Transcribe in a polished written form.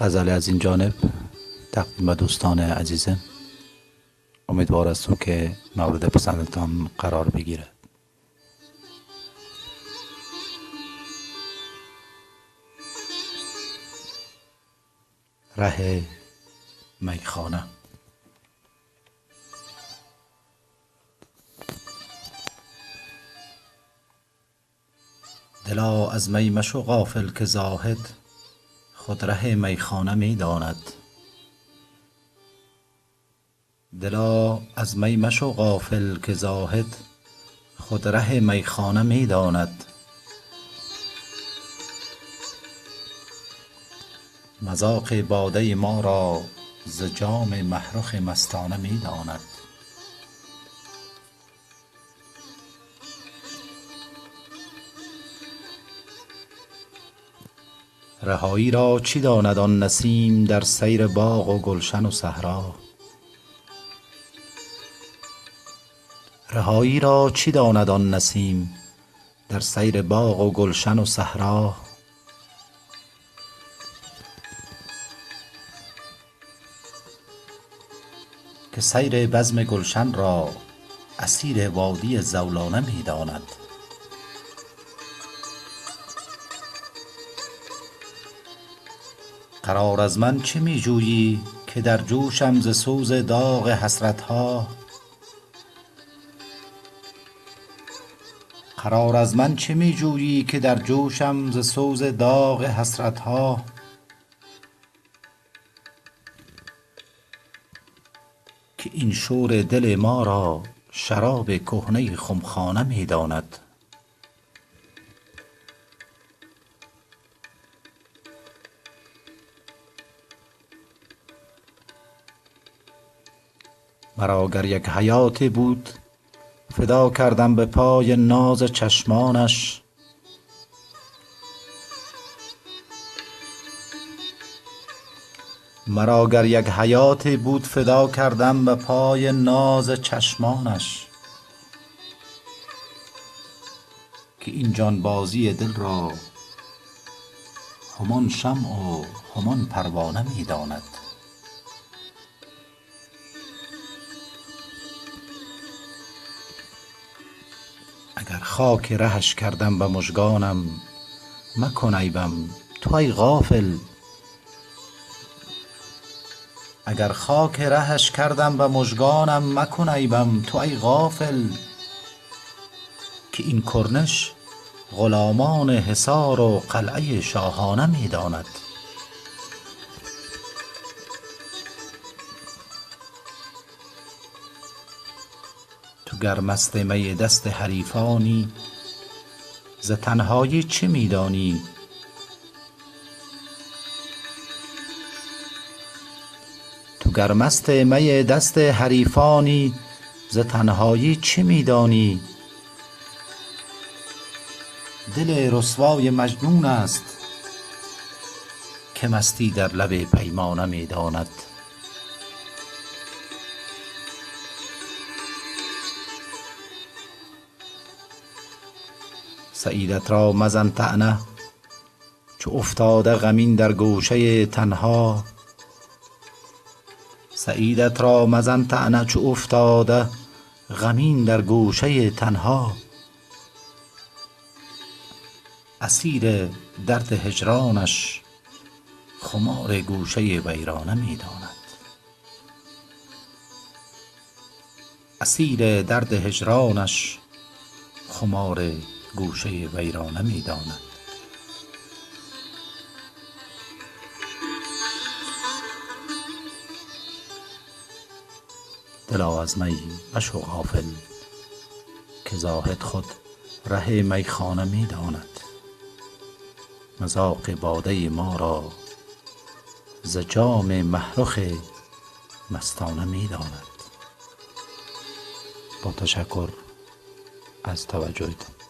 غزل از این جانب تقدیم به دوستان عزیزم. امیدوار هستم که مورد پسندتان قرار بگیرد. ره میخانه. دلا از می مشو غافل که زاهد خود ره میخانه می داند. دلا از می مشو غافل که زاهد خود ره میخانه می داند. مذاق باده ما را ز جام محرخ مستانه می داند. رهایی را چی داند آن نسیم در سیر باغ و گلشن و صحرا. رهایی را چی داند آن نسیم در سیر باغ و گلشن و صحرا. که سیر بزم گلشن را اسیر وادی زولانه می داند. قرار از من چه می جویی که در جوشم ز سوز داغ حسرت ها. قرار از من چه می جویی که در جوشم ز سوز داغ حسرت ها. که این شور دل ما را شراب کهنه خمخانه می داند. مرا گر یک حیاتی بود فدا کردم به پای ناز چشمانش. مرا گر یک حیاتی بود فدا کردم به پای ناز چشمانش. که این جانبازی دل را همان شمع و همان پروانه می داند. اگر خاک رهش کردم به مژگانم مکن عیبم تو ای غافل. اگر خاک رهش کردم به مژگانم مکن عیبم تو ای غافل. که این کرنش غلامان حصار و قلعه شاهانه می داند. تو گر مست می دست حریفانی ز تنهایی چه می دانی. تو گر مست می دست حریفانی ز تنهایی چه می دانی. دل رسوای مجنون است که مستی در لب پیمانه می داند. سعیدت را مزن طعنه چو افتاده غمین در گوشه تنها. سعیدت را مزن طعنه چو افتاده غمین در گوشه تنها. اسیر درد هجرانش خمار گوشه ویرانه می داند. اسیر درد هجرانش خمار گوشه ویرانه می داند. دلا از می مشو غافل که زاهد خود ره میخانه می داند. مذاق باده ما را ز جام محرخ مستانه می داند. با تشکر از توجهتان.